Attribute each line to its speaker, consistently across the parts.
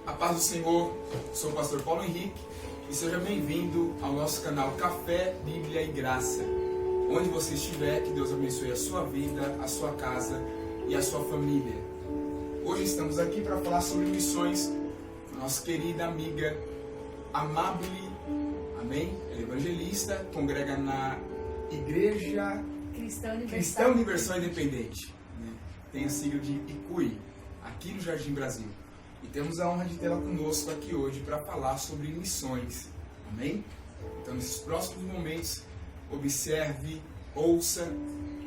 Speaker 1: A paz do Senhor, sou o pastor Paulo Henrique e seja bem-vindo ao nosso canal Café, Bíblia e Graça. Onde você estiver, que Deus abençoe a sua vida, a sua casa e a sua família. Hoje estamos aqui para falar sobre missões com a nossa querida amiga Amabile, amém? Ela é evangelista, congrega na Igreja Cristã Universal Independente, né? Tem a sigla de ICUI, aqui no Jardim Brasil. E temos a honra de tê-la conosco aqui hoje para falar sobre missões, amém? Então, nesses próximos momentos, observe, ouça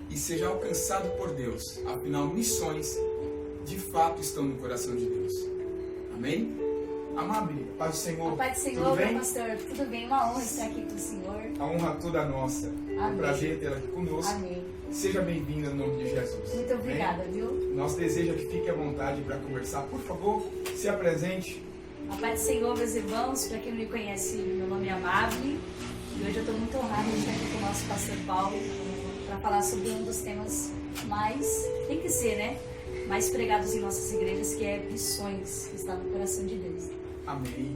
Speaker 1: e seja alcançado por Deus. Afinal, missões de fato estão no coração de Deus. Amém? Amabile, paz do Senhor.
Speaker 2: A paz do Senhor,
Speaker 1: tudo bem?
Speaker 2: meu pastor. Tudo bem? Uma honra estar aqui com o Senhor.
Speaker 1: A honra toda nossa. É um prazer tê-la aqui conosco.
Speaker 2: Amém.
Speaker 1: Seja bem-vinda no nome de Jesus.
Speaker 2: Muito obrigada,
Speaker 1: amém?
Speaker 2: Viu?
Speaker 1: Nosso desejo é que fique à vontade para conversar. Por favor, se apresente.
Speaker 2: A paz do Senhor, meus irmãos. Para quem não me conhece, meu nome é Amabile. E hoje eu estou muito honrada de estar aqui com o nosso pastor Paulo para falar sobre um dos temas mais, tem que ser, né? Mais pregados em nossas igrejas, que é missões, que está no coração de Deus.
Speaker 1: Amém.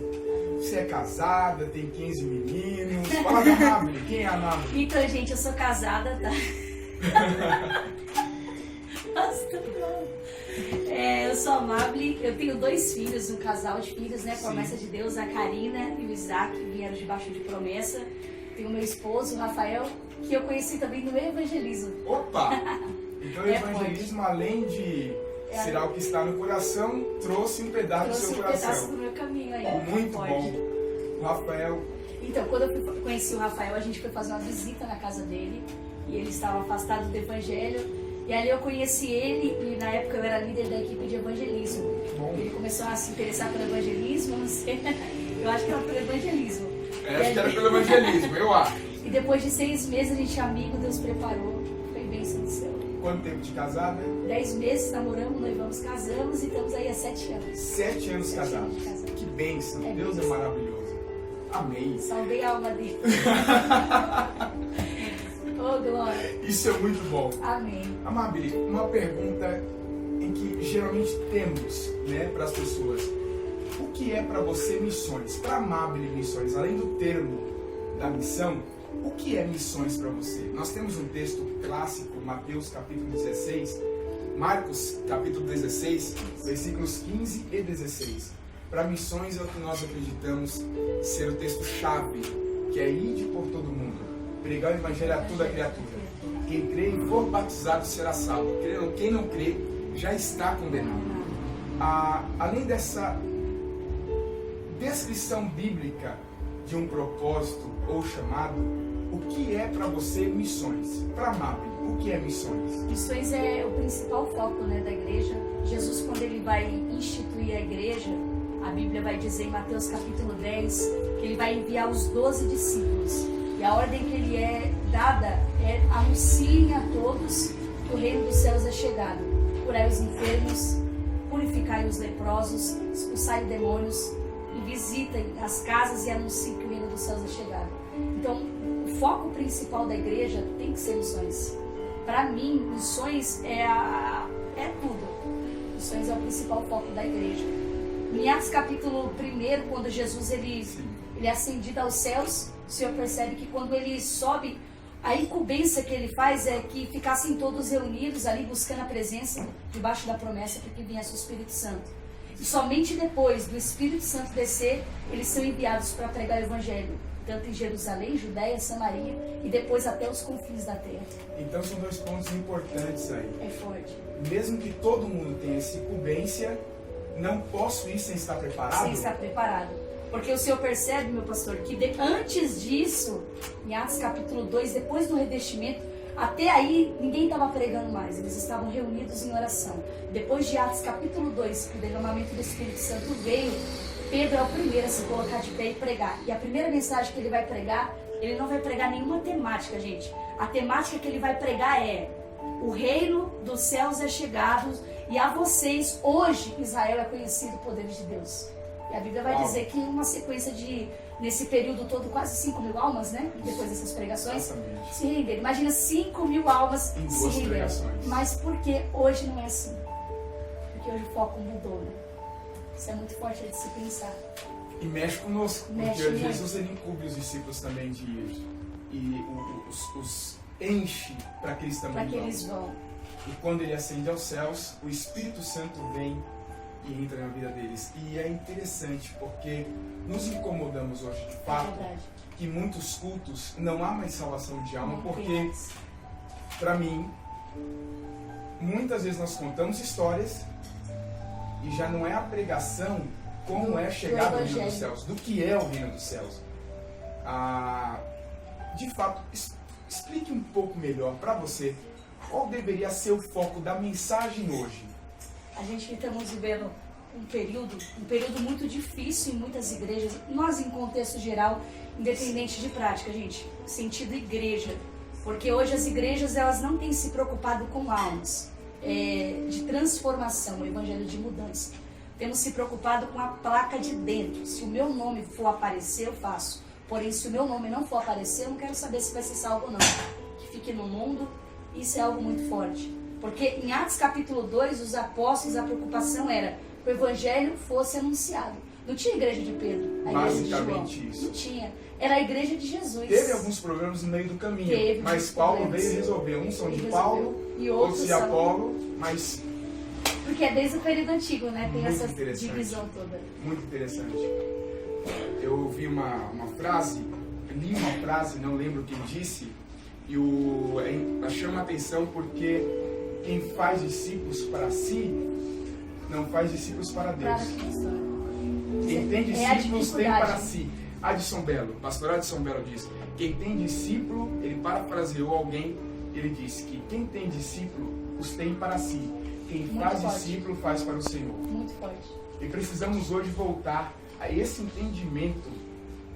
Speaker 1: Você é casada, tem 15 meninos. Fala da Amabile. Quem é a Amabile?
Speaker 2: Então, gente, eu sou casada, tá? Eu sou Amabile, eu tenho 2 filhos, um casal de filhos, né? Promessa de Deus, a Karina e o Isaac, vieram debaixo de promessa. Tenho meu esposo, o Rafael, que eu conheci também no evangelismo.
Speaker 1: Opa! Então o evangelismo, além de ser algo que está no coração, trouxe um pedaço do seu coração.
Speaker 2: Trouxe um pedaço do meu caminho aí.
Speaker 1: Muito bom. O Rafael...
Speaker 2: Então, quando eu conheci o Rafael, a gente foi fazer uma visita na casa dele. E ele estava afastado do evangelho. E ali eu conheci ele, e na época eu era líder da equipe de evangelismo.
Speaker 1: Bom.
Speaker 2: Ele começou a se interessar pelo evangelismo, não sei. Eu acho que era pelo evangelismo.
Speaker 1: Acho que era pelo evangelismo, eu acho.
Speaker 2: E depois de 6 meses a gente é amigo, Deus preparou. Foi bênção do céu.
Speaker 1: Quanto tempo de casada?
Speaker 2: 10 meses, namoramos, noivamos, casamos e estamos aí há 7 anos.
Speaker 1: 7 anos casados. Que bênção. Deus é maravilhoso. Amém.
Speaker 2: Salvei a alma dele. Oh, glória.
Speaker 1: Isso é muito bom.
Speaker 2: Amém.
Speaker 1: Amabile, uma pergunta em que geralmente temos, né, para as pessoas. O que é para você missões? Para Amabile, missões, além do termo da missão, o que é missões para você? Nós temos um texto clássico, Mateus capítulo 16, Marcos capítulo 16, versículos 15 e 16. Para missões é o que nós acreditamos ser o texto-chave, que é ide por todo mundo, pregar o evangelho a toda criatura. Quem crê e for batizado será salvo. Quem não crê já está condenado. Além dessa descrição bíblica de um propósito ou chamado, o que é para você missões? Para Amabile, o que é missões?
Speaker 2: Missões é o principal foco, né, da igreja. Jesus, quando ele vai instituir a igreja, a Bíblia vai dizer em Mateus capítulo 10 que ele vai enviar os 12 discípulos. E a ordem que ele é dada é: anunciem a todos que o reino dos céus é chegado. Curai os enfermos, purificai os leprosos, expulsai demônios, e visitem as casas e anunciem que o reino dos céus é chegado. Então, o foco principal da igreja tem que ser missões. Para mim, missões é tudo. Missões é o principal foco da igreja. Em Atos capítulo 1, quando Jesus ele é ascendido aos céus, o Senhor percebe que quando ele sobe, a incumbência que ele faz é que ficassem todos reunidos ali buscando a presença debaixo da promessa para que viesse o Espírito Santo. E somente depois do Espírito Santo descer, eles são enviados para pregar o Evangelho, tanto em Jerusalém, Judéia, Samaria e depois até os confins da terra.
Speaker 1: Então são 2 pontos importantes aí.
Speaker 2: É forte.
Speaker 1: Mesmo que todo mundo tenha essa incumbência, não posso ir sem estar preparado?
Speaker 2: Sem estar preparado. Porque o Senhor percebe, meu pastor, que antes disso, em Atos capítulo 2, depois do revestimento, até aí ninguém estava pregando mais, eles estavam reunidos em oração. Depois de Atos capítulo 2, que o derramamento do Espírito Santo veio, Pedro é o primeiro a se colocar de pé e pregar. E a primeira mensagem que ele vai pregar, ele não vai pregar nenhuma temática, gente. A temática que ele vai pregar é: o reino dos céus é chegado e a vocês, hoje, Israel é conhecido o poder de Deus. E a Bíblia vai dizer que uma sequência de nesse período todo, quase 5 mil almas, né? Depois dessas pregações,
Speaker 1: Exatamente.
Speaker 2: se renderam. Imagina 5 mil almas
Speaker 1: Em
Speaker 2: se
Speaker 1: 2
Speaker 2: renderam.
Speaker 1: pregações.
Speaker 2: Mas por que hoje não é assim? Porque hoje o foco mudou, né? Isso é muito forte de se pensar.
Speaker 1: E mexe conosco,
Speaker 2: Mexe
Speaker 1: porque
Speaker 2: muito.
Speaker 1: Jesus ele incumbe os discípulos também de ir. E os enche para que eles também
Speaker 2: Para que
Speaker 1: vão.
Speaker 2: eles vão.
Speaker 1: E quando ele ascende aos céus, o Espírito Santo vem e entra na vida deles. E é interessante porque nos incomodamos hoje de
Speaker 2: É
Speaker 1: fato
Speaker 2: verdade.
Speaker 1: que muitos cultos não há mais salvação de alma,
Speaker 2: Não
Speaker 1: porque
Speaker 2: tem mais.
Speaker 1: para mim muitas vezes nós contamos histórias e já não é a pregação como é chegar no reino
Speaker 2: Evangelho.
Speaker 1: dos céus, do que é o reino dos céus. De fato, explique um pouco melhor para você qual deveria ser o foco da mensagem hoje.
Speaker 2: A gente estamos vivendo um período muito difícil em muitas igrejas, nós em contexto geral, independente de prática, gente, sentido igreja, porque hoje as igrejas elas não têm se preocupado com almas, de transformação, o evangelho de mudança. Temos se preocupado com a placa de dentro. Se o meu nome for aparecer, eu faço. Porém, se o meu nome não for aparecer, eu não quero saber se vai ser salvo ou não. Que fique no mundo, isso é algo muito forte. Porque em Atos capítulo 2, os apóstolos, a preocupação era que o evangelho fosse anunciado. Não tinha igreja de Pedro, a igreja de João.
Speaker 1: Basicamente isso.
Speaker 2: Não tinha. Era a igreja de Jesus.
Speaker 1: Teve alguns problemas no meio do caminho,
Speaker 2: Teve
Speaker 1: mas
Speaker 2: muitos
Speaker 1: Paulo
Speaker 2: problemas.
Speaker 1: veio resolver. Uns são de
Speaker 2: Ele
Speaker 1: Paulo,
Speaker 2: resolveu, e
Speaker 1: outros
Speaker 2: outros
Speaker 1: de
Speaker 2: são-
Speaker 1: Apolo, mas
Speaker 2: Porque é desde o período antigo, né? Tem
Speaker 1: Muito
Speaker 2: essa
Speaker 1: interessante.
Speaker 2: divisão toda.
Speaker 1: muito interessante. Eu ouvi uma frase, li uma frase, não lembro quem disse, e chama a atenção porque quem faz discípulos para si, não faz discípulos para Deus.
Speaker 2: Para Cristo.
Speaker 1: Quem tem
Speaker 2: É a
Speaker 1: discípulos tem
Speaker 2: dificuldade.
Speaker 1: para si. Adson Belo, pastor Adson Belo diz, quem tem discípulo, ele parafraseou alguém, ele disse que quem tem discípulo, os tem para si. Quem
Speaker 2: Muito
Speaker 1: faz
Speaker 2: forte.
Speaker 1: discípulo, faz para o Senhor.
Speaker 2: Muito forte.
Speaker 1: E precisamos hoje voltar a esse entendimento,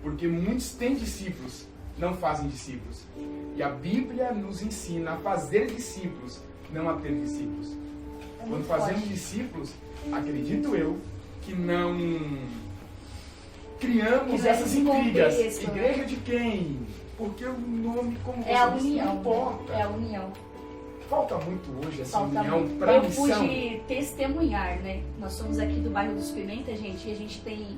Speaker 1: porque muitos têm discípulos, não fazem discípulos. E a Bíblia nos ensina a fazer discípulos, não a ter discípulos.
Speaker 2: É
Speaker 1: Quando
Speaker 2: muito
Speaker 1: fazemos
Speaker 2: forte.
Speaker 1: discípulos, acredito eu, que não criamos
Speaker 2: Que não é
Speaker 1: essas
Speaker 2: esse
Speaker 1: intrigas.
Speaker 2: contexto, né?
Speaker 1: Igreja de quem? Porque o nome, como
Speaker 2: É a
Speaker 1: você disse,
Speaker 2: união.
Speaker 1: não importa.
Speaker 2: É a união.
Speaker 1: Falta muito hoje essa
Speaker 2: Falta
Speaker 1: união
Speaker 2: muito.
Speaker 1: para
Speaker 2: Eu
Speaker 1: missão.
Speaker 2: pude testemunhar, né? Nós somos aqui do bairro dos Pimenta, gente, e a gente tem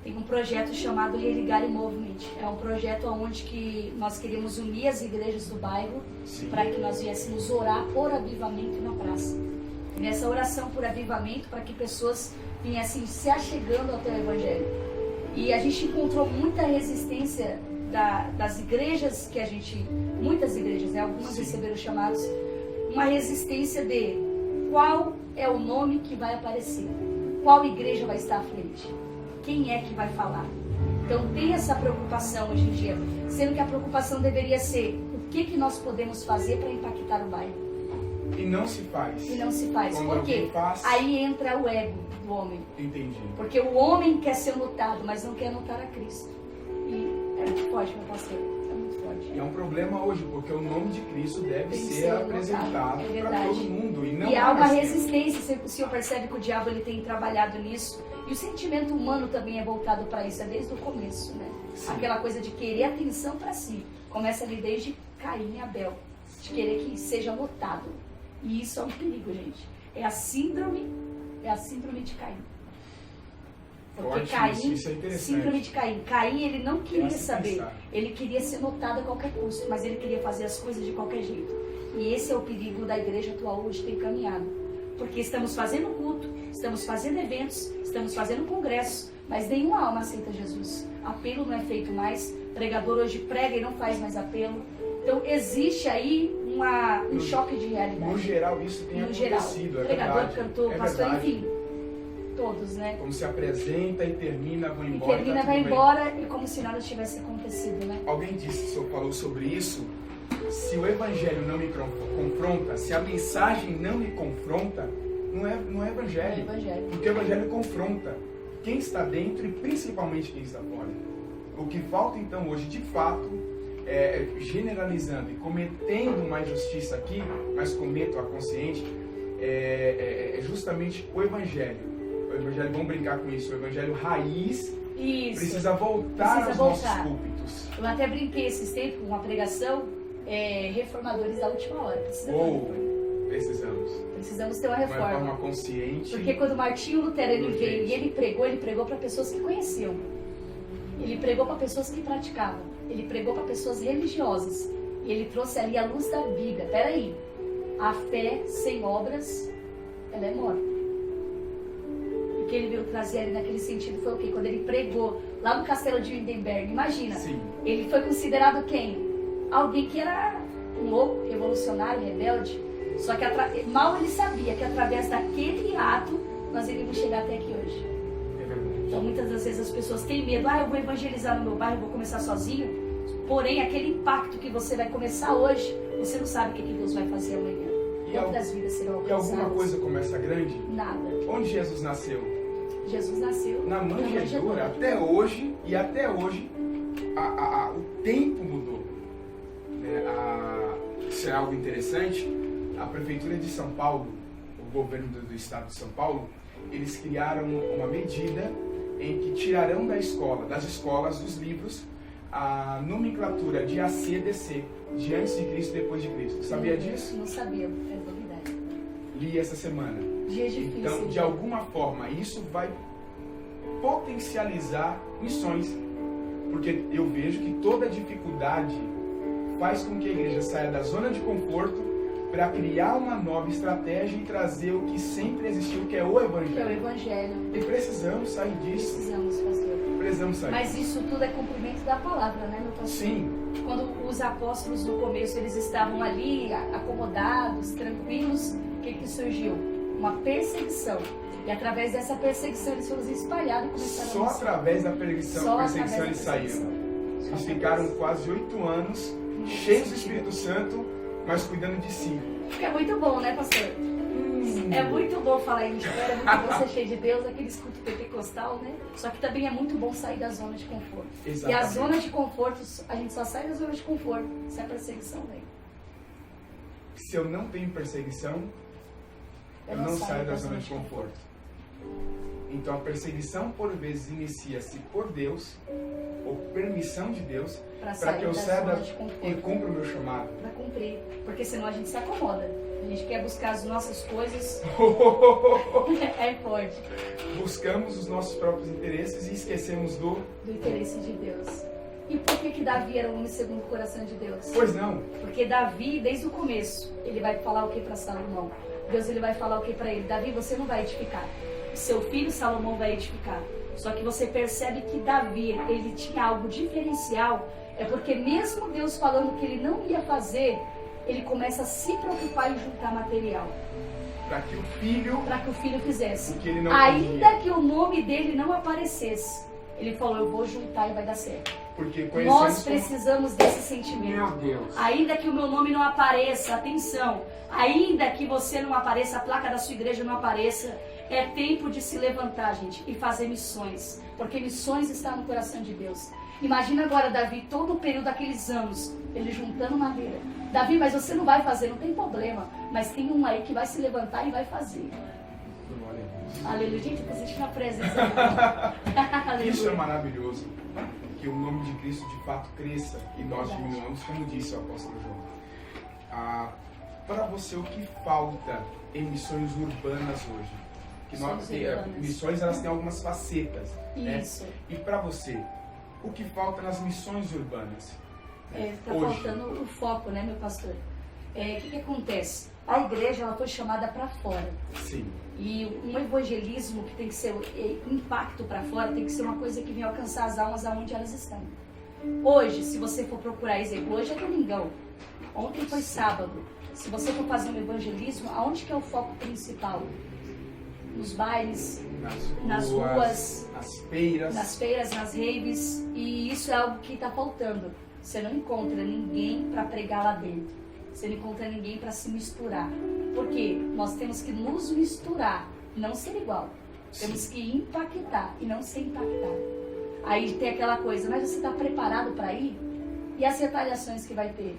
Speaker 2: um projeto chamado Religare Movement. É um projeto onde que nós queremos unir as igrejas do bairro
Speaker 1: Sim.
Speaker 2: para que nós viéssemos orar por avivamento na praça. E nessa oração por avivamento, para que pessoas viessem se achegando ao teu evangelho. E a gente encontrou muita resistência das igrejas que muitas igrejas, né? Algumas
Speaker 1: Sim.
Speaker 2: receberam chamados, uma resistência de qual é o nome que vai aparecer, qual igreja vai estar à frente, quem é que vai falar. Então tem essa preocupação hoje em dia, sendo que a preocupação deveria ser o que nós podemos fazer para impactar o bairro.
Speaker 1: E não se faz.
Speaker 2: E não se faz.
Speaker 1: Quando
Speaker 2: Por quê?
Speaker 1: alguém faz-
Speaker 2: Aí entra o ego do homem.
Speaker 1: Entendi.
Speaker 2: Porque o homem quer ser notado, mas não quer notar a Cristo. E é muito forte, meu pastor. É muito forte.
Speaker 1: E é um problema hoje, porque o nome de Cristo deve
Speaker 2: Tem que
Speaker 1: ser
Speaker 2: ser
Speaker 1: apresentado
Speaker 2: notado, é
Speaker 1: para
Speaker 2: verdade.
Speaker 1: todo mundo. E não
Speaker 2: E há uma
Speaker 1: mais tempo.
Speaker 2: resistência, o senhor percebe que o diabo ele tem trabalhado nisso. E o sentimento humano também é voltado para isso, é desde o começo, né?
Speaker 1: Sim.
Speaker 2: Aquela coisa de querer atenção para si. Começa ali desde Caim e Abel. De querer que seja notado. E isso é um perigo, gente. É a síndrome de Caim. Porque
Speaker 1: Forte
Speaker 2: Caim,
Speaker 1: isso é interessante.
Speaker 2: síndrome de Caim. Caim, ele não queria
Speaker 1: É se
Speaker 2: saber.
Speaker 1: pensar.
Speaker 2: Ele queria ser notado a qualquer custo, mas ele queria fazer as coisas de qualquer jeito. E esse é o perigo da igreja atual hoje ter caminhado. Porque estamos fazendo culto, estamos fazendo eventos, estamos fazendo congressos, mas nenhuma alma aceita Jesus. Apelo não é feito mais, pregador hoje prega e não faz mais apelo. Então existe aí um choque de realidade.
Speaker 1: No geral, isso tem
Speaker 2: No geral,
Speaker 1: acontecido, é
Speaker 2: pregador,
Speaker 1: verdade.
Speaker 2: cantor,
Speaker 1: é
Speaker 2: pastor,
Speaker 1: verdade.
Speaker 2: enfim, todos, né?
Speaker 1: Como se apresenta e termina, vai
Speaker 2: E
Speaker 1: embora.
Speaker 2: termina,
Speaker 1: tá
Speaker 2: vai
Speaker 1: tudo bem.
Speaker 2: embora e como se nada tivesse acontecido, né?
Speaker 1: Alguém disse, o senhor falou sobre isso. Se o evangelho não me confronta, se a mensagem não me confronta, não é evangelho.
Speaker 2: É evangelho.
Speaker 1: Porque o evangelho confronta quem está dentro e principalmente quem está fora. O que falta então hoje, de fato, generalizando e cometendo uma injustiça aqui, mas cometo a consciente, é justamente o evangelho. O evangelho, vamos brincar com isso, o evangelho raiz
Speaker 2: Isso.
Speaker 1: Precisa voltar aos nossos púlpitos.
Speaker 2: Eu até brinquei esses tempos com uma pregação, reformadores da última hora. Precisamos ter uma reforma.
Speaker 1: Uma reforma consciente.
Speaker 2: Porque quando Martinho Lutero veio e ele pregou para pessoas que conheciam. Ele pregou para pessoas que praticavam. Ele pregou para pessoas religiosas. E ele trouxe ali a luz da Bíblia. Peraí, a fé sem obras, ela é morta. E o que ele veio trazer ali naquele sentido foi o quê? Quando ele pregou lá no castelo de Wittenberg, imagina,
Speaker 1: Sim.
Speaker 2: Ele foi considerado quem? Alguém que era um louco, revolucionário, rebelde. Só que mal ele sabia que através daquele ato nós iríamos chegar até aqui hoje.
Speaker 1: É verdade.
Speaker 2: Então muitas das vezes as pessoas têm medo. Eu vou evangelizar no meu bairro, eu vou começar sozinho. Porém, aquele impacto que você vai começar hoje, você não sabe o que Deus vai fazer amanhã. Quantas vidas serão alcançadas?
Speaker 1: E alguma coisa começa grande?
Speaker 2: Nada.
Speaker 1: Onde Jesus nasceu?
Speaker 2: Jesus nasceu
Speaker 1: na manjedoura. Até hoje, o tempo mudou. Isso é algo interessante. A Prefeitura de São Paulo, o governo do estado de São Paulo, eles criaram uma medida em que tirarão das escolas, dos livros, a nomenclatura de AC e DC, de antes de Cristo e depois de Cristo. Sabia disso?
Speaker 2: Não sabia, é novidade.
Speaker 1: Li essa semana.
Speaker 2: Dias difíceis.
Speaker 1: Então, de alguma forma, isso vai potencializar missões. Porque eu vejo que toda dificuldade faz com que a igreja saia da zona de conforto para criar uma nova estratégia e trazer o que sempre existiu, que é o Evangelho.
Speaker 2: Que é o Evangelho.
Speaker 1: E precisamos sair disso.
Speaker 2: Precisamos, pastor.
Speaker 1: Precisamos sair.
Speaker 2: Mas isso tudo é cumprimento da palavra, né, meu pastor?
Speaker 1: Sim.
Speaker 2: Quando os apóstolos no começo eles estavam ali acomodados, tranquilos, o que surgiu? Uma perseguição. E através dessa perseguição eles foram espalhados e começaram a missão.
Speaker 1: Através da perseguição eles saíram. Eles ficaram quase 8 anos, cheios do Espírito Santo, mas cuidando de si.
Speaker 2: É muito bom, né, pastor? É muito bom falar em mistério, é muito bom ser cheio de Deus, aquele escuto pentecostal, né? Só que também é muito bom sair da zona de conforto.
Speaker 1: Exatamente.
Speaker 2: E a zona de conforto, a gente só sai da zona de conforto se a perseguição vem.
Speaker 1: Se eu não tenho perseguição, eu não saio da zona de conforto. Então a perseguição por vezes inicia-se por Deus, ou permissão de Deus, para que eu saia e cumpra o meu chamado.
Speaker 2: Para cumprir, porque senão a gente se acomoda. A gente quer buscar as nossas coisas. É forte.
Speaker 1: Buscamos os nossos próprios interesses e esquecemos do
Speaker 2: interesse de Deus. E por que Davi era um homem segundo o coração de Deus?
Speaker 1: Pois não.
Speaker 2: Porque Davi, desde o começo, ele vai falar o que para Salomão? Deus ele vai falar o que para ele? Davi, você não vai edificar. Seu filho Salomão vai edificar. Só que você percebe que Davi, ele tinha algo diferencial. É porque mesmo Deus falando que ele não ia fazer, ele começa a se preocupar em juntar material.
Speaker 1: Para que o filho
Speaker 2: fizesse.
Speaker 1: Que ele não
Speaker 2: ainda
Speaker 1: podia.
Speaker 2: Que o nome dele não aparecesse. Ele falou, eu vou juntar e vai dar certo.
Speaker 1: Porque
Speaker 2: nós precisamos desse sentimento.
Speaker 1: Meu Deus.
Speaker 2: Ainda que o meu nome não apareça, atenção. Ainda que você não apareça, a placa da sua igreja não apareça. É tempo de se levantar, gente, e fazer missões. Porque missões está no coração de Deus. Imagina agora Davi, todo o período daqueles anos, ele juntando madeira. Davi, mas você não vai fazer, não tem problema. Mas tem um aí que vai se levantar e vai fazer. Aleluia. Gente, eu senti na presença.
Speaker 1: Isso é maravilhoso. Que o nome de Cristo de fato cresça e nós diminuamos, como disse o apóstolo João. Para você, o que falta em missões urbanas hoje? Missões, elas têm algumas facetas.
Speaker 2: Isso.
Speaker 1: Né? E para você, o que falta nas missões urbanas?
Speaker 2: Está faltando o foco, né, meu pastor? O que acontece? A igreja ela foi chamada para fora.
Speaker 1: Sim.
Speaker 2: E um evangelismo que tem que ser impacto para fora, tem que ser uma coisa que vem alcançar as almas aonde elas estão. Hoje, se você for procurar exemplo, hoje é domingão, ontem foi sábado. Se você for fazer um evangelismo, aonde que é o foco principal? Nos bailes, nas ruas, nas feiras, nas raves, e isso é algo que está faltando. Você não encontra ninguém para pregar lá dentro. Você não encontra ninguém para se misturar. Por quê? Nós temos que nos misturar, não ser igual. Sim. Temos que impactar e não ser impactado. Aí tem aquela coisa, mas você está preparado para ir? E as retaliações que vai ter?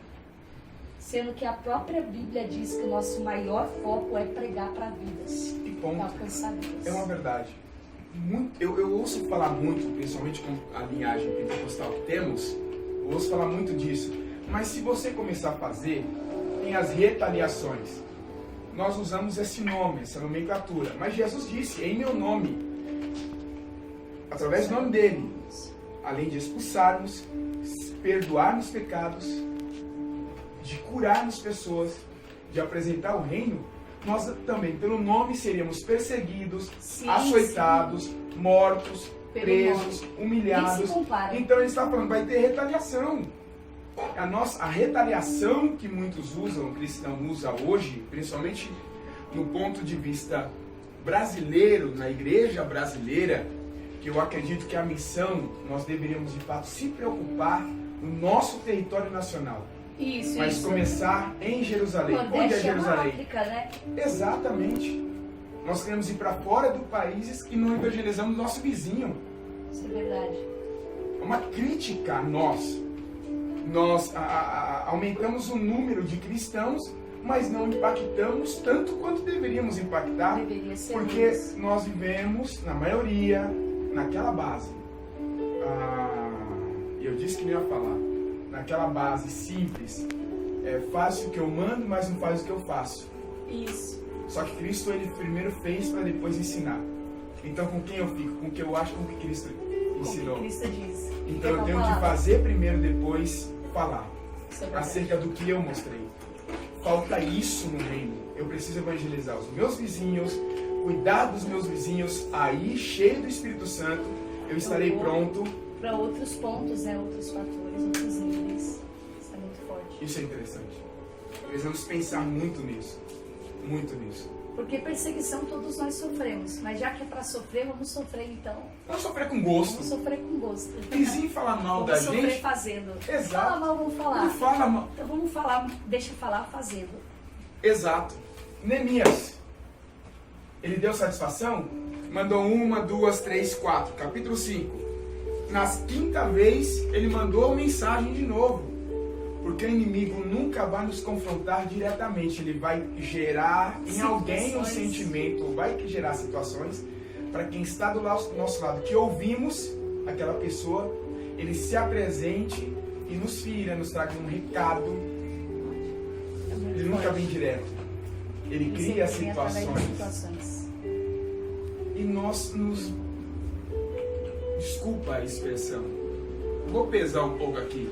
Speaker 2: Sendo que a própria Bíblia diz que o nosso maior foco é pregar para vidas.
Speaker 1: E ponto.
Speaker 2: Alcançar vidas.
Speaker 1: É uma verdade. eu ouço falar muito, principalmente com a linhagem pentecostal que temos, eu ouço falar muito disso. Mas se você começar a fazer, tem as retaliações. Nós usamos esse nome, essa nomenclatura. Mas Jesus disse, em meu nome, através do nome dele, além de expulsarmos, perdoarmos pecados, de curarmos pessoas, de apresentar o reino, nós também, pelo nome, seríamos perseguidos, açoitados, mortos, presos, humilhados. Então ele está falando, vai ter retaliação. A retaliação que muitos usam, o cristão usa hoje, principalmente no ponto de vista brasileiro, na igreja brasileira, que eu acredito que a missão, nós deveríamos de fato se preocupar no nosso território nacional. Mas começar em Jerusalém. Onde é Jerusalém?
Speaker 2: África, né?
Speaker 1: Exatamente. Nós queremos ir para fora do país e não evangelizamos nosso vizinho.
Speaker 2: Isso é verdade.
Speaker 1: É uma crítica a nós. Nós aumentamos o número de cristãos, mas não impactamos tanto quanto deveríamos impactar, porque nós vivemos, na maioria, naquela base. Eu disse que não ia falar. Naquela base simples, faz o que eu mando, mas não faz o que eu faço.
Speaker 2: Isso.
Speaker 1: Só que Cristo, ele primeiro fez para depois ensinar. Então, com quem eu fico? Com o que eu acho, com o que Cristo ensinou.
Speaker 2: Com o que Cristo diz.
Speaker 1: Então, eu tenho que fazer primeiro, depois falar. Acerca do que eu mostrei. Falta isso no reino. Eu preciso evangelizar os meus vizinhos, cuidar dos meus vizinhos, aí, cheio do Espírito Santo, eu estarei pronto
Speaker 2: para outros pontos, né? Outros fatores, outros níveis. Isso é muito forte.
Speaker 1: Isso é interessante. Precisamos pensar muito nisso. Muito nisso.
Speaker 2: Porque perseguição todos nós sofremos. Mas já que é para sofrer, vamos sofrer então.
Speaker 1: Vamos sofrer com gosto.
Speaker 2: Vamos sofrer com gosto.
Speaker 1: Vizinho falar mal da gente.
Speaker 2: Vamos sofrer fazendo.
Speaker 1: Exato.
Speaker 2: Fala mal, vamos falar.
Speaker 1: Não fala mal.
Speaker 2: Então vamos falar, deixa falar fazendo.
Speaker 1: Exato. Neemias. Ele deu satisfação? Mandou 1, 2, 3, 4. Capítulo 5. Na quinta vez, ele mandou mensagem de novo. Porque o inimigo nunca vai nos confrontar diretamente. Ele vai gerar em alguém um sentimento, vai gerar situações para quem está do nosso lado, que ouvimos aquela pessoa, ele se apresente e nos fira, nos traga um recado. Ele nunca vem direto. Ele cria situações. E nós nos... Desculpa a expressão. Vou pesar um pouco aqui.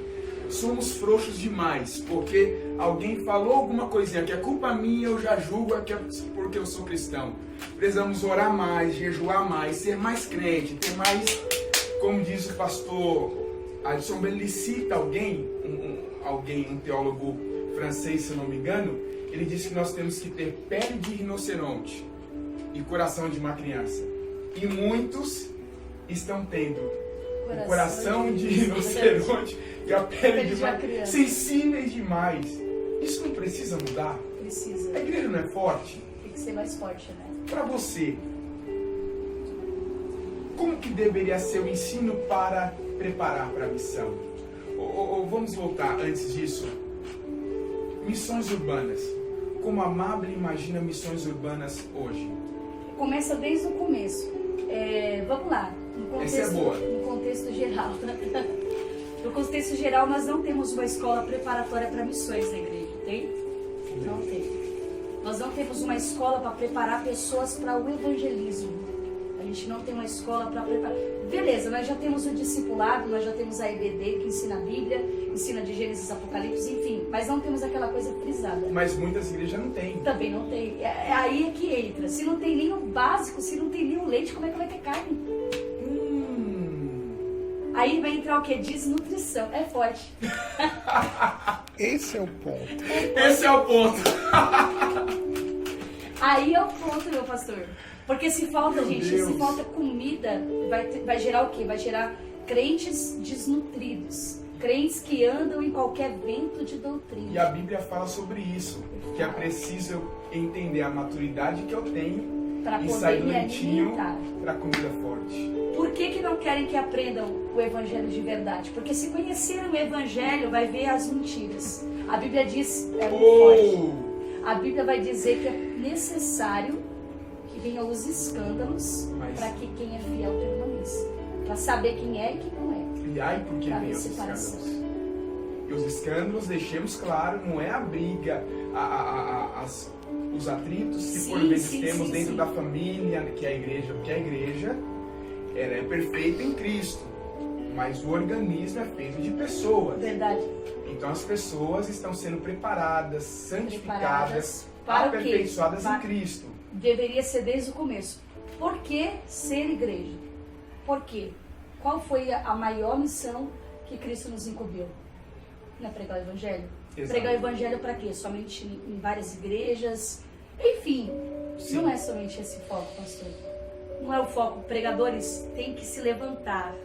Speaker 1: Somos frouxos demais, porque alguém falou alguma coisinha que é culpa minha, eu já julgo que é porque eu sou cristão. Precisamos orar mais, jejuar mais, ser mais crente, ter mais, como diz o pastor Adson, ele cita alguém, um teólogo francês, se eu não me engano, ele disse que nós temos que ter pele de rinoceronte e coração de uma criança. E muitos estão tendo o coração de rinoceronte e a pele de uma criança. Sensíveis demais. Isso não precisa mudar?
Speaker 2: Precisa.
Speaker 1: A igreja não é forte?
Speaker 2: Tem que ser mais forte, né?
Speaker 1: Para você, como que deveria ser o ensino para preparar para a missão? Ou vamos voltar antes disso. Missões urbanas. Como a Amable imagina missões urbanas hoje?
Speaker 2: Começa desde o começo. Vamos lá.
Speaker 1: Essa é boa.
Speaker 2: No contexto geral. No contexto geral, nós não temos uma escola preparatória para missões na igreja, tem? Não tem. Nós não temos uma escola para preparar pessoas para o evangelismo. A gente não tem uma escola para preparar. Beleza, nós já temos o discipulado, nós já temos a EBD que ensina a Bíblia, ensina de Gênesis, Apocalipse, enfim. Mas não temos aquela coisa frisada.
Speaker 1: Mas muitas igrejas não têm.
Speaker 2: Também não tem. Aí é que entra. Se não tem nem o básico, se não tem nem o leite, como é que vai ter carne? Aí vai entrar o que? Desnutrição. É forte.
Speaker 3: Esse é o ponto.
Speaker 1: Esse é o ponto.
Speaker 2: Aí é o ponto, meu pastor. Porque se falta, se falta comida, vai gerar o quê? Vai gerar crentes desnutridos. Crentes que andam em qualquer vento de doutrina.
Speaker 1: E a Bíblia fala sobre isso. Que é preciso eu entender a maturidade que eu tenho
Speaker 2: para
Speaker 1: e sair doentinho para comida forte.
Speaker 2: Por que não querem que aprendam o evangelho de verdade? Porque se conhecerem o evangelho, vai ver as mentiras. A Bíblia diz, é muito forte. A Bíblia vai dizer que é necessário que venham os escândalos para que quem é fiel permaneça. Para saber quem é e quem não é.
Speaker 1: E aí, por que
Speaker 2: Pra
Speaker 1: vem
Speaker 2: ver
Speaker 1: os
Speaker 2: separação.
Speaker 1: escândalos? E os escândalos, deixemos claro, não é a briga, os atritos que por vezes temos dentro da família, que é a igreja, porque a igreja ela é perfeita em Cristo, mas o organismo é feito de pessoas.
Speaker 2: Verdade.
Speaker 1: Então as pessoas estão sendo preparadas, santificadas,
Speaker 2: para o quê?
Speaker 1: aperfeiçoadas em Cristo.
Speaker 2: Deveria ser desde o começo. Por que ser igreja? Por quê? Qual foi a maior missão que Cristo nos incumbiu? Não é pregar o evangelho?
Speaker 1: Exato.
Speaker 2: Pregar o evangelho para quê? Somente em várias igrejas? Enfim,
Speaker 1: Sim.
Speaker 2: não é somente esse foco, pastor. Não é o foco. Pregadores têm que se levantar.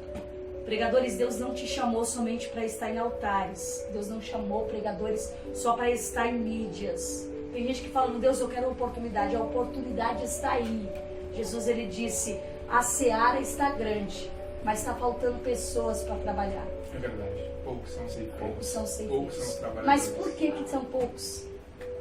Speaker 2: Pregadores, Deus não te chamou somente para estar em altares. Deus não chamou pregadores só para estar em mídias. Tem gente que fala, Deus, eu quero oportunidade. A oportunidade está aí. Jesus, ele disse, a seara está grande, mas está faltando pessoas para trabalhar.
Speaker 1: É verdade. Poucos são ceifeiros.
Speaker 2: Poucos são
Speaker 1: Poucos
Speaker 2: ceifeiros.
Speaker 1: são os trabalhadores.
Speaker 2: Mas por que são poucos?